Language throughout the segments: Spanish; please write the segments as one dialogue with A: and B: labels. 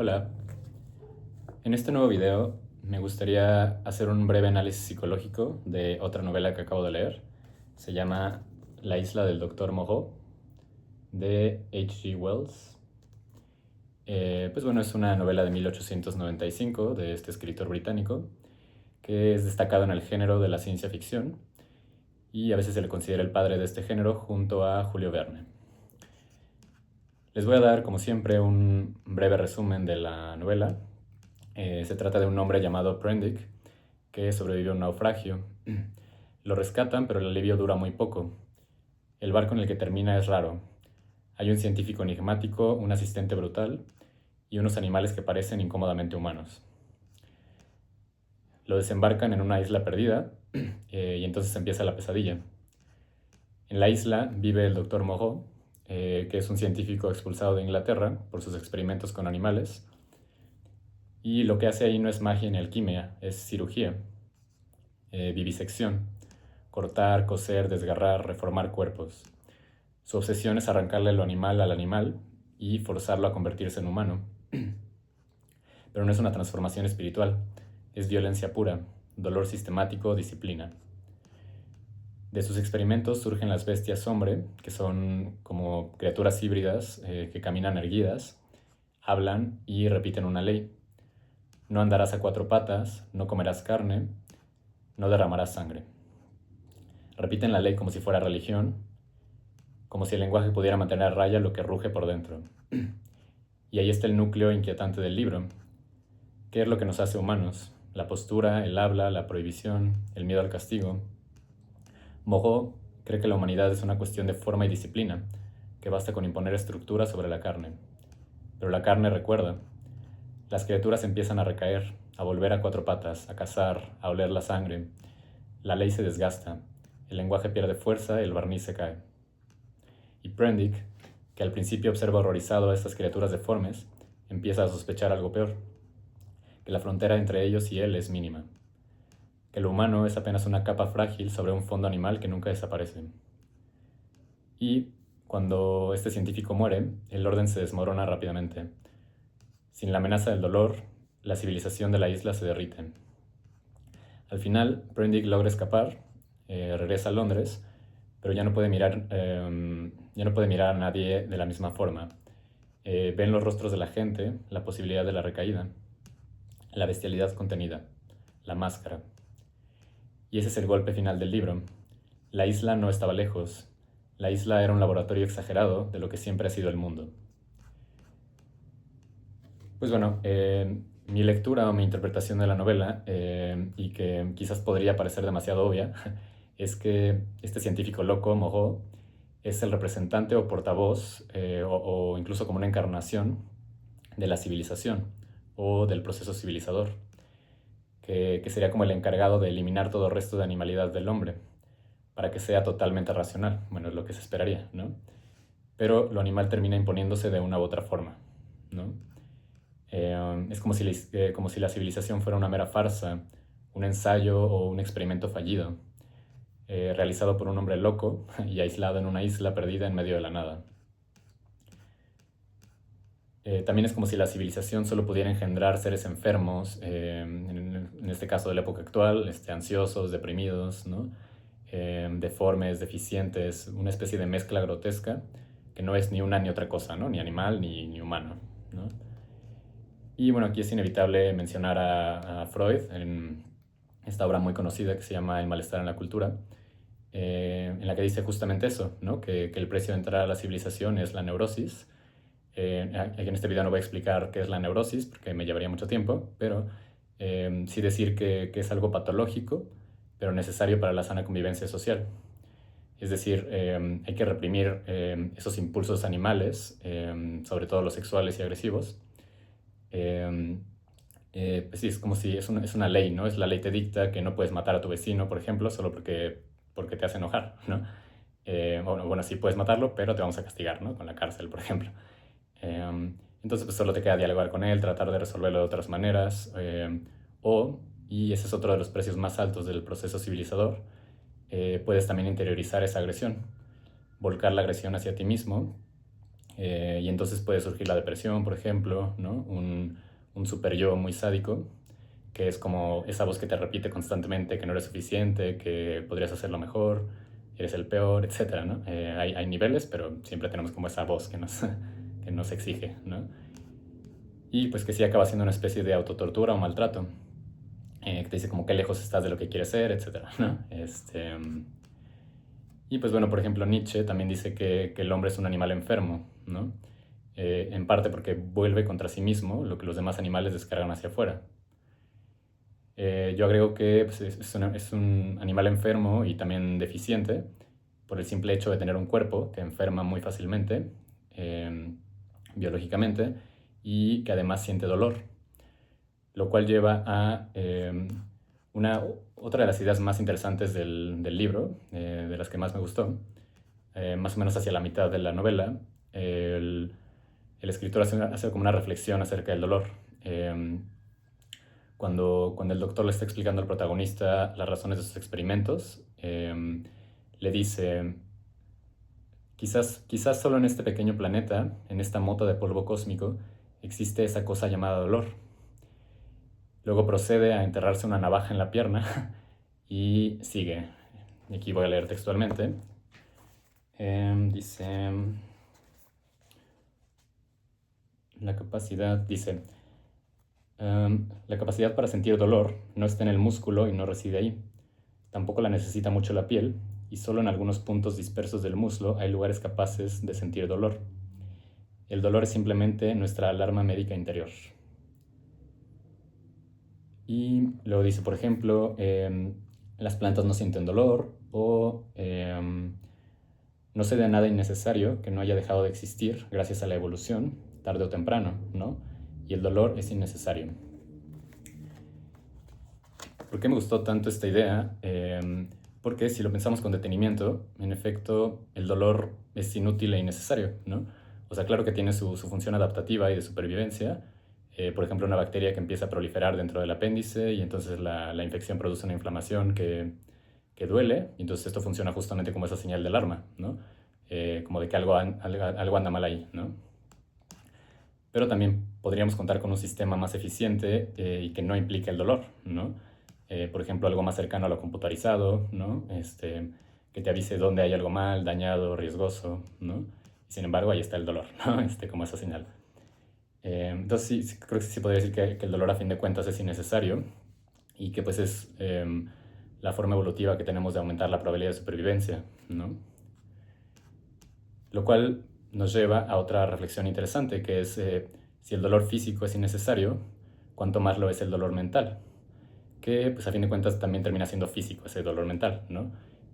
A: Hola, en este nuevo video me gustaría hacer un breve análisis psicológico de otra novela que acabo de leer. Se llama La isla del Doctor Moreau, de H. G. Wells. Pues bueno, es una novela de 1895 de este escritor británico que es destacado en el género de la ciencia ficción y a veces se le considera el padre de este género junto a Julio Verne. Les voy a dar, como siempre, un breve resumen de la novela. Se trata de un hombre llamado Prendick que sobrevivió a un naufragio. Lo rescatan, pero el alivio dura muy poco. El barco en el que termina es raro. Hay un científico enigmático, un asistente brutal y unos animales que parecen incómodamente humanos. Lo desembarcan en una isla perdida y entonces empieza la pesadilla. En la isla vive el Dr. Moreau, que es un científico expulsado de Inglaterra por sus experimentos con animales. Y lo que hace ahí no es magia ni alquimia, es cirugía, vivisección, cortar, coser, desgarrar, reformar cuerpos. Su obsesión es arrancarle lo animal al animal y forzarlo a convertirse en humano. Pero no es una transformación espiritual, es violencia pura, dolor sistemático, disciplina. De sus experimentos surgen las bestias hombre, que son como criaturas híbridas que caminan erguidas, hablan y repiten una ley. No andarás a cuatro patas, no comerás carne, no derramarás sangre. Repiten la ley como si fuera religión, como si el lenguaje pudiera mantener a raya lo que ruge por dentro. Y ahí está el núcleo inquietante del libro. ¿Qué es lo que nos hace humanos? La postura, el habla, la prohibición, el miedo al castigo. Moreau cree que la humanidad es una cuestión de forma y disciplina, que basta con imponer estructura sobre la carne. Pero la carne recuerda. Las criaturas empiezan a recaer, a volver a cuatro patas, a cazar, a oler la sangre. La ley se desgasta, el lenguaje pierde fuerza, el barniz se cae. Y Prendick, que al principio observa horrorizado a estas criaturas deformes, empieza a sospechar algo peor, que la frontera entre ellos y él es mínima, que lo humano es apenas una capa frágil sobre un fondo animal que nunca desaparece. Y cuando este científico muere, el orden se desmorona rápidamente. Sin la amenaza del dolor, la civilización de la isla se derrite. Al final, Prendick logra escapar, regresa a Londres, pero ya no puede mirar a nadie de la misma forma. Ve en los rostros de la gente la posibilidad de la recaída, la bestialidad contenida, la máscara. Y ese es el golpe final del libro. La isla no estaba lejos. La isla era un laboratorio exagerado de lo que siempre ha sido el mundo. Pues bueno, mi lectura o mi interpretación de la novela, y que quizás podría parecer demasiado obvia, es que este científico loco, Moreau, es el representante o portavoz, o incluso como una encarnación de la civilización o del proceso civilizador, que sería como el encargado de eliminar todo resto de animalidad del hombre, para que sea totalmente racional. Bueno, es lo que se esperaría, ¿no? Pero lo animal termina imponiéndose de una u otra forma, ¿no? Es como si la civilización fuera una mera farsa, un ensayo o un experimento fallido, realizado por un hombre loco y aislado en una isla perdida en medio de la nada. También es como si la civilización solo pudiera engendrar seres enfermos, en este caso de la época actual, ansiosos, deprimidos, ¿no? Deformes, deficientes, una especie de mezcla grotesca que no es ni una ni otra cosa, ¿no? Ni animal ni humano, ¿no? Y bueno, aquí es inevitable mencionar a Freud en esta obra muy conocida que se llama El malestar en la cultura, en la que dice justamente eso, ¿no? Que el precio de entrar a la civilización es la neurosis. En este video no voy a explicar qué es la neurosis porque me llevaría mucho tiempo, pero sí decir que es algo patológico, pero necesario para la sana convivencia social. Es decir, hay que reprimir esos impulsos animales, sobre todo los sexuales y agresivos. Pues sí, es como si es una ley, ¿no? Es la ley te dicta que no puedes matar a tu vecino, por ejemplo, solo porque te hace enojar, ¿no? Bueno, sí puedes matarlo, pero te vamos a castigar, ¿no? Con la cárcel, por ejemplo. Entonces, pues solo te queda dialogar con él, tratar de resolverlo de otras maneras, y ese es otro de los precios más altos del proceso civilizador, puedes también interiorizar esa agresión, volcar la agresión hacia ti mismo, Y entonces puede surgir la depresión, por ejemplo, ¿no? Un super yo muy sádico, que es como esa voz que te repite constantemente que no eres suficiente, que podrías hacerlo mejor, eres el peor, etcétera, ¿no? Hay niveles, pero siempre tenemos como esa voz que nos, que nos exige, ¿no? Y pues que sí acaba siendo una especie de autotortura o maltrato, que te dice como qué lejos estás de lo que quieres ser, etcétera, ¿no? Y pues bueno, por ejemplo, Nietzsche también dice que el hombre es un animal enfermo, ¿no? En parte porque vuelve contra sí mismo lo que los demás animales descargan hacia afuera. Yo agrego que pues, es un animal enfermo y también deficiente por el simple hecho de tener un cuerpo que enferma muy fácilmente, biológicamente, y que además siente dolor, lo cual lleva a otra de las ideas más interesantes del libro, de las que más me gustó, más o menos hacia la mitad de la novela. El escritor hace como una reflexión acerca del dolor. Cuando el doctor le está explicando al protagonista las razones de sus experimentos, le dice, quizás solo en este pequeño planeta, en esta mota de polvo cósmico, existe esa cosa llamada dolor. Luego procede a enterrarse una navaja en la pierna y sigue. Y aquí voy a leer textualmente. Dice, la capacidad, dice, la capacidad para sentir dolor no está en el músculo y no reside ahí. Tampoco la necesita mucho la piel, y solo en algunos puntos dispersos del muslo hay lugares capaces de sentir dolor. El dolor es simplemente nuestra alarma médica interior. Y luego dice, por ejemplo, las plantas no sienten dolor, o no se da nada innecesario que no haya dejado de existir gracias a la evolución, tarde o temprano, ¿no? Y el dolor es innecesario. ¿Por qué me gustó tanto esta idea? Porque si lo pensamos con detenimiento, en efecto, el dolor es inútil e innecesario, ¿no? O sea, claro que tiene su función adaptativa y de supervivencia. Por ejemplo, una bacteria que empieza a proliferar dentro del apéndice y entonces la infección produce una inflamación que duele, y entonces esto funciona justamente como esa señal de alarma, ¿no? Como de que algo anda mal ahí, ¿no? Pero también podríamos contar con un sistema más eficiente y que no implique el dolor, ¿no? Por ejemplo, algo más cercano a lo computarizado, ¿no? Que te avise dónde hay algo mal, dañado, riesgoso, ¿no? Y sin embargo, ahí está el dolor, ¿no? Como esa señal. Entonces, sí, creo que sí podría decir que el dolor a fin de cuentas es innecesario y que pues es la forma evolutiva que tenemos de aumentar la probabilidad de supervivencia, ¿no? Lo cual nos lleva a otra reflexión interesante, que es si el dolor físico es innecesario, ¿cuánto más lo es el dolor mental? Que pues a fin de cuentas también termina siendo físico ese dolor mental, ¿no?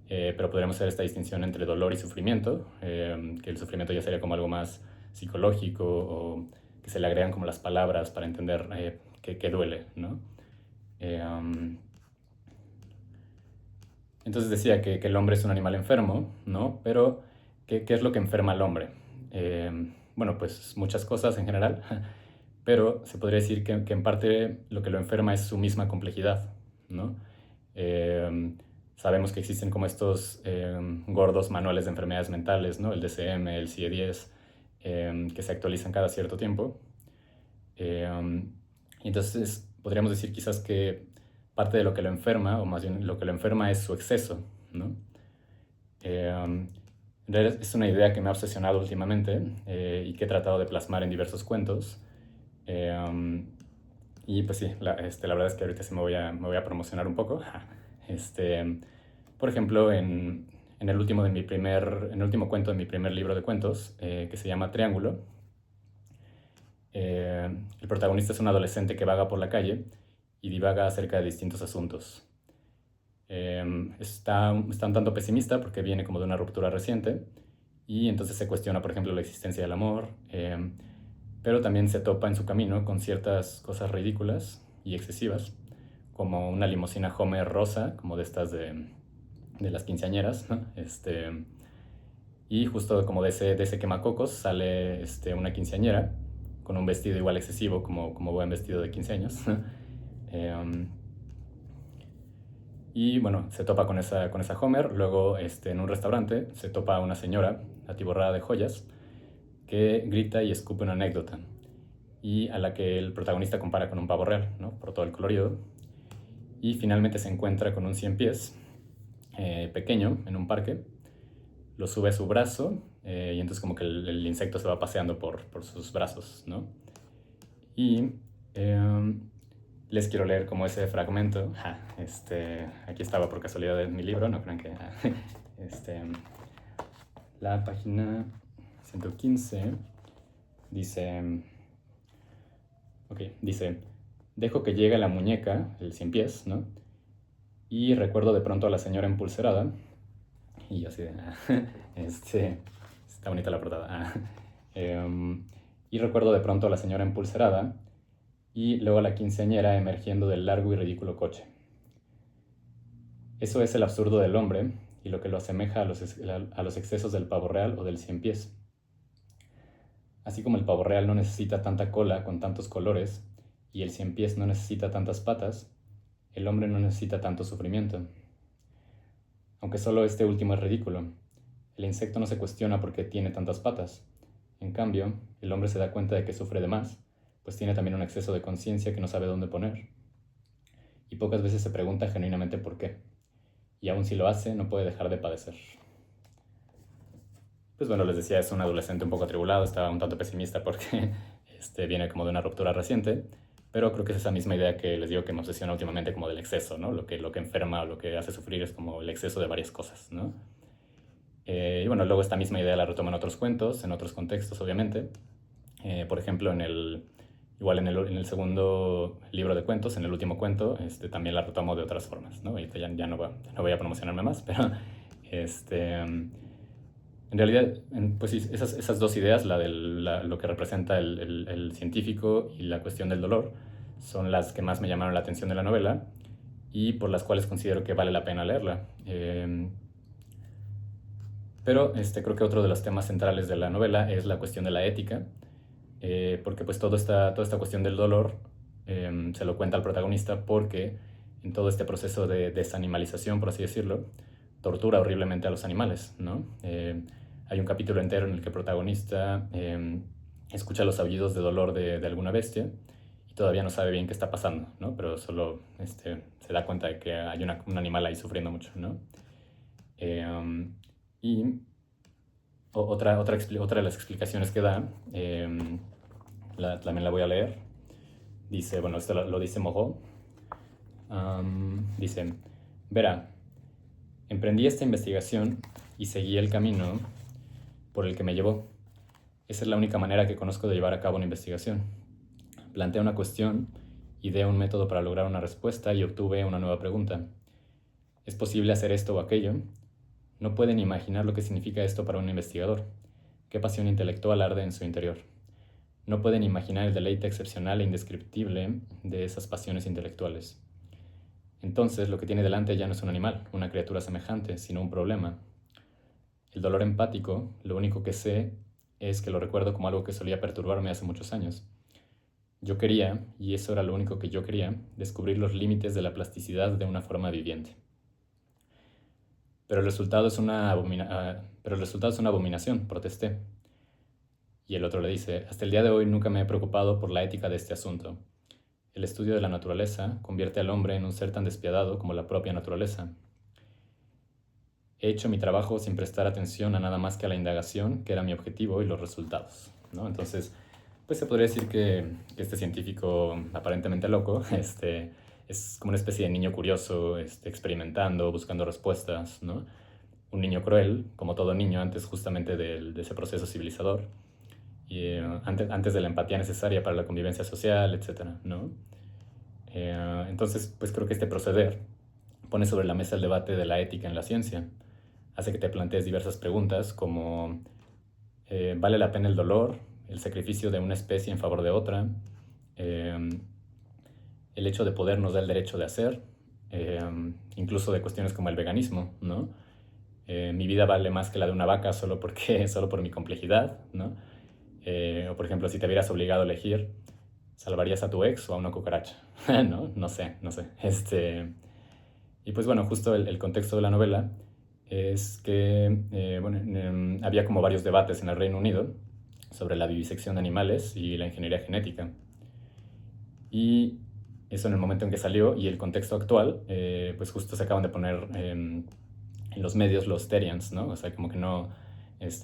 A: Pero podríamos hacer esta distinción entre dolor y sufrimiento, que el sufrimiento ya sería como algo más psicológico o que se le agregan como las palabras para entender que duele, ¿no? Entonces decía que el hombre es un animal enfermo, ¿no? Pero ¿qué es lo que enferma al hombre? Bueno, pues muchas cosas en general, pero se podría decir que en parte lo que lo enferma es su misma complejidad, ¿no? Sabemos que existen como estos gordos manuales de enfermedades mentales, ¿no? El DSM, el CIE-10, que se actualizan cada cierto tiempo. Y entonces podríamos decir quizás que parte de lo que lo enferma, o más bien lo que lo enferma es su exceso, ¿no? En realidad es una idea que me ha obsesionado últimamente y que he tratado de plasmar en diversos cuentos. Y pues sí, la verdad es que ahorita sí me voy a promocionar un poco. Por ejemplo, en el último cuento de mi primer libro de cuentos, que se llama Triángulo, el protagonista es un adolescente que vaga por la calle y divaga acerca de distintos asuntos. Está un tanto pesimista porque viene como de una ruptura reciente y entonces se cuestiona, por ejemplo, la existencia del amor, pero también se topa en su camino con ciertas cosas ridículas y excesivas, como una limusina Homer rosa, como de estas de las quinceañeras, ¿no? Y justo como de ese quemacocos sale una quinceañera con un vestido igual excesivo como buen vestido de 15 años. Y bueno, se topa con esa Homer. Luego en un restaurante se topa a una señora atiborrada de joyas que grita y escupe una anécdota y a la que el protagonista compara con un pavo real, ¿no? Por todo el colorido. Y finalmente se encuentra con un 100 pies pequeño en un parque, lo sube a su brazo y entonces como que el insecto se va paseando por sus brazos, ¿no? Y les quiero leer como ese fragmento. Aquí estaba por casualidad en mi libro, no crean que... la página 115 dice... Ok, dice... Dejo que llegue la muñeca, el 100 pies, ¿no? Y recuerdo de pronto a la señora empulcerada. Y yo así de... está bonita la portada. Y recuerdo de pronto a la señora empulcerada y luego a la quinceañera emergiendo del largo y ridículo coche. Eso es el absurdo del hombre y lo que lo asemeja a los excesos del pavo real o del 100 pies. Así como el pavo real no necesita tanta cola con tantos colores y el 100 pies no necesita tantas patas, el hombre no necesita tanto sufrimiento. Aunque solo este último es ridículo. El insecto no se cuestiona por qué tiene tantas patas. En cambio, el hombre se da cuenta de que sufre de más, pues tiene también un exceso de conciencia que no sabe dónde poner. Y pocas veces se pregunta genuinamente por qué. Y aun si lo hace, no puede dejar de padecer. Pues bueno, les decía, es un adolescente un poco atribulado, estaba un tanto pesimista porque viene como de una ruptura reciente, pero creo que es esa misma idea que les digo que me obsesiona últimamente como del exceso, ¿no? Lo que enferma o lo que hace sufrir es como el exceso de varias cosas, ¿no? Y bueno, luego esta misma idea la retomo en otros cuentos, en otros contextos, obviamente. Por ejemplo, en el segundo libro de cuentos, en el último cuento, también la retomo de otras formas, ¿no? Ahorita ya no voy a promocionarme más, pero en realidad, pues sí, esas dos ideas, lo que representa el científico y la cuestión del dolor, son las que más me llamaron la atención de la novela y por las cuales considero que vale la pena leerla. Pero creo que otro de los temas centrales de la novela es la cuestión de la ética, porque pues toda esta cuestión del dolor se lo cuenta al protagonista porque en todo este proceso de desanimalización, por así decirlo, tortura horriblemente a los animales, ¿no? Hay un capítulo entero en el que el protagonista escucha los aullidos de dolor de alguna bestia y todavía no sabe bien qué está pasando, ¿no? Pero solo se da cuenta de que hay un animal ahí sufriendo mucho, ¿no? Y otra de las explicaciones que da, también la voy a leer. Dice, bueno, esto lo dice Moreau. Dice, verá, emprendí esta investigación y seguí el camino por el que me llevó. Esa es la única manera que conozco de llevar a cabo una investigación. Planteé una cuestión, ideé un método para lograr una respuesta y obtuve una nueva pregunta. ¿Es posible hacer esto o aquello? No pueden imaginar lo que significa esto para un investigador. Qué pasión intelectual arde en su interior. No pueden imaginar el deleite excepcional e indescriptible de esas pasiones intelectuales. Entonces, lo que tiene delante ya no es un animal, una criatura semejante, sino un problema. El dolor empático, lo único que sé es que lo recuerdo como algo que solía perturbarme hace muchos años. Yo quería, y eso era lo único que yo quería, descubrir los límites de la plasticidad de una forma viviente. Pero el resultado es una abominación, protesté. Y el otro le dice, hasta el día de hoy nunca me he preocupado por la ética de este asunto. El estudio de la naturaleza convierte al hombre en un ser tan despiadado como la propia naturaleza. He hecho mi trabajo sin prestar atención a nada más que a la indagación, que era mi objetivo, y los resultados, ¿no? Entonces, pues se podría decir que este científico aparentemente loco, es como una especie de niño curioso, experimentando, buscando respuestas, ¿no? Un niño cruel, como todo niño, antes justamente de ese proceso civilizador, y antes de la empatía necesaria para la convivencia social, etcétera, ¿no? Entonces, pues creo que este proceder pone sobre la mesa el debate de la ética en la ciencia. Hace que te plantees diversas preguntas como ¿vale la pena el dolor, el sacrificio de una especie en favor de otra? El hecho de poder nos da el derecho de hacer, incluso de cuestiones como el veganismo, ¿no? Mi vida vale más que la de una vaca solo por mi complejidad, ¿no? O por ejemplo, si te vieras obligado a elegir, ¿salvarías a tu ex o a una cucaracha? ¿No? No sé. Y pues bueno, justo el contexto de la novela es que había como varios debates en el Reino Unido sobre la vivisección de animales y la ingeniería genética. Y eso en el momento en que salió, y el contexto actual, pues justo se acaban de poner en los medios los Therians, ¿no? O sea, como que no,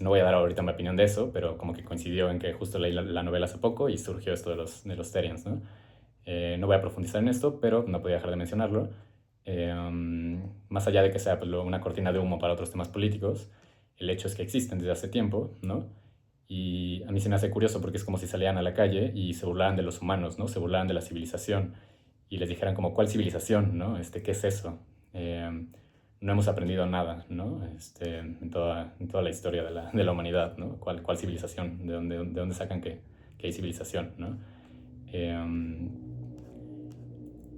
A: no voy a dar ahorita mi opinión de eso, pero como que coincidió en que justo leí la novela hace poco y surgió esto de los Therians, ¿no? No voy a profundizar en esto, pero no podía dejar de mencionarlo. Más allá de que sea pues, una cortina de humo para otros temas políticos, el hecho es que existen desde hace tiempo, ¿no? Y a mí se me hace curioso porque es como si salieran a la calle y se burlaran de los humanos, ¿no? Se burlaran de la civilización y les dijeran como, ¿cuál civilización, no? ¿Qué es eso? No hemos aprendido nada, ¿no? En toda la historia de la humanidad, ¿no? ¿Cuál civilización? ¿De dónde sacan que hay civilización, ¿no?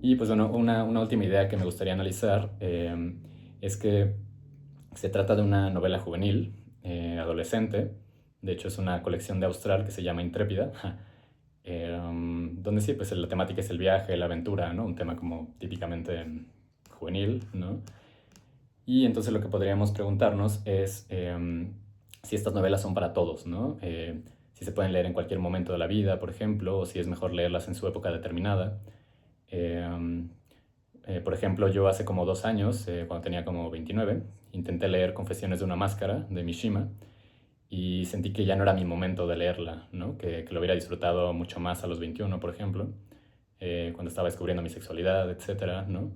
A: Y pues bueno, una última idea que me gustaría analizar es que se trata de una novela juvenil, adolescente. De hecho, es una colección de Austral que se llama Intrépida, donde sí, pues la temática es el viaje, la aventura, ¿no? Un tema como típicamente juvenil, ¿no? Y entonces lo que podríamos preguntarnos es si estas novelas son para todos, ¿no? Si se pueden leer en cualquier momento de la vida, por ejemplo, o si es mejor leerlas en su época determinada. Por ejemplo, yo hace como 2 años, cuando tenía como 29, intenté leer Confesiones de una máscara de Mishima y sentí que ya no era mi momento de leerla, ¿no? Que lo hubiera disfrutado mucho más a los 21, por ejemplo, cuando estaba descubriendo mi sexualidad, etcétera, ¿no?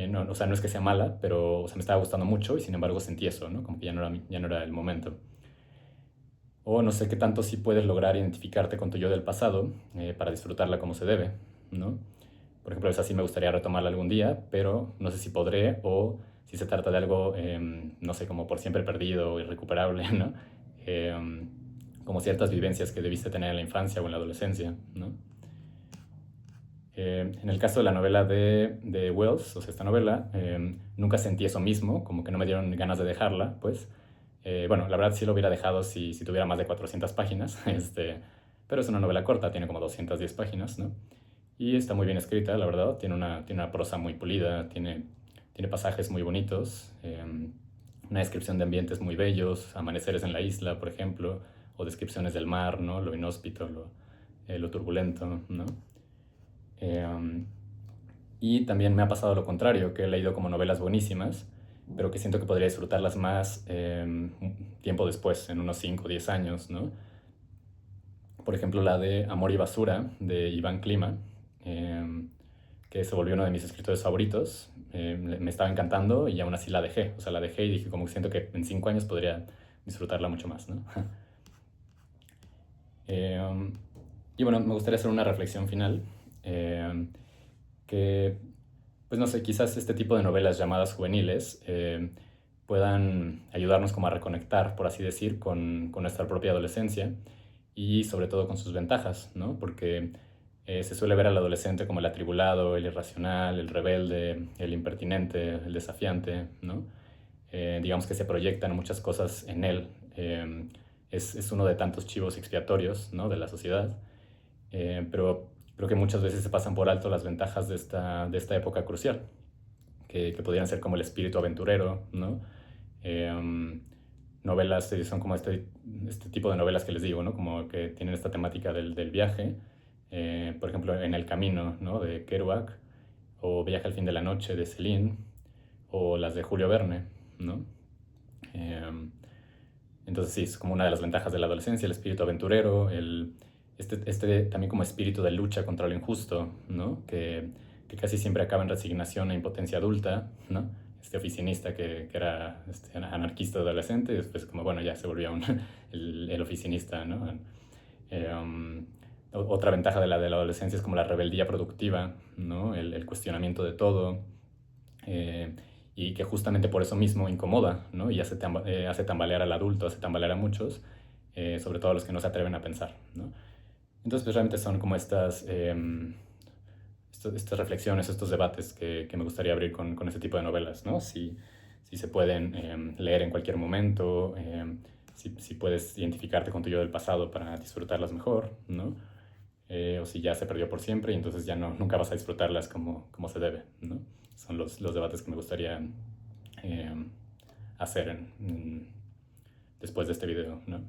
A: No, o sea, no es que sea mala, pero o sea, me estaba gustando mucho y sin embargo sentí eso, ¿no? Como que ya no era el momento. O no sé qué tanto sí puedes lograr identificarte con tu yo del pasado para disfrutarla como se debe, ¿no? Por ejemplo, esa sí me gustaría retomarla algún día, pero no sé si podré o si se trata de algo, no sé, como por siempre perdido o irrecuperable, ¿no? Como ciertas vivencias que debiste tener en la infancia o en la adolescencia, ¿no? En el caso de la novela de Wells, o sea, esta novela, nunca sentí eso mismo, como que no me dieron ganas de dejarla, pues. Bueno, la verdad sí lo hubiera dejado si tuviera más de 400 páginas, pero es una novela corta, tiene como 210 páginas, ¿no? Y está muy bien escrita, la verdad, tiene una prosa muy pulida, tiene pasajes muy bonitos, una descripción de ambientes muy bellos, amaneceres en la isla, por ejemplo, o descripciones del mar, ¿no? Lo inhóspito, lo turbulento, ¿no? Y también me ha pasado lo contrario, que he leído como novelas buenísimas, pero que siento que podría disfrutarlas más tiempo después, en unos 5 o 10 años, ¿no? Por ejemplo, la de Amor y Basura, de Iván Klima, que se volvió uno de mis escritores favoritos. Me estaba encantando y aún así la dejé. O sea, la dejé y dije, como que siento que en 5 años podría disfrutarla mucho más, ¿no? Y bueno, me gustaría hacer una reflexión final. Que, pues no sé, quizás este tipo de novelas llamadas juveniles puedan ayudarnos como a reconectar, por así decir, con nuestra propia adolescencia y sobre todo con sus ventajas, ¿no? Porque se suele ver al adolescente como el atribulado, el irracional, el rebelde, el impertinente, el desafiante, ¿no? Digamos que se proyectan muchas cosas en él. Es uno de tantos chivos expiatorios, ¿no? De la sociedad. Pero creo que muchas veces se pasan por alto las ventajas de esta época crucial, que podrían ser como el espíritu aventurero, ¿no? Novelas son como este tipo de novelas que les digo, ¿no? Como que tienen esta temática del viaje, por ejemplo, En el camino, ¿no? De Kerouac, o Viaje al fin de la noche de Céline, o las de Julio Verne, ¿no? Entonces sí, es como una de las ventajas de la adolescencia, el espíritu aventurero, también como espíritu de lucha contra lo injusto, ¿no? Que casi siempre acaba en resignación e impotencia adulta, ¿no? Este oficinista que era anarquista adolescente, y después como, bueno, ya se volvió el oficinista, ¿no? Otra ventaja de la adolescencia es como la rebeldía productiva, ¿no? El cuestionamiento de todo, y que justamente por eso mismo incomoda, ¿no? Y hace tambalear al adulto, hace tambalear a muchos, sobre todo a los que no se atreven a pensar, ¿no? Entonces, pues realmente son como estas reflexiones, estos debates que me gustaría abrir con este tipo de novelas, ¿no? Si se pueden leer en cualquier momento, si puedes identificarte con tu yo del pasado para disfrutarlas mejor, ¿no? O si ya se perdió por siempre y entonces ya nunca vas a disfrutarlas como se debe, ¿no? Son los debates que me gustaría hacer después de este video, ¿no?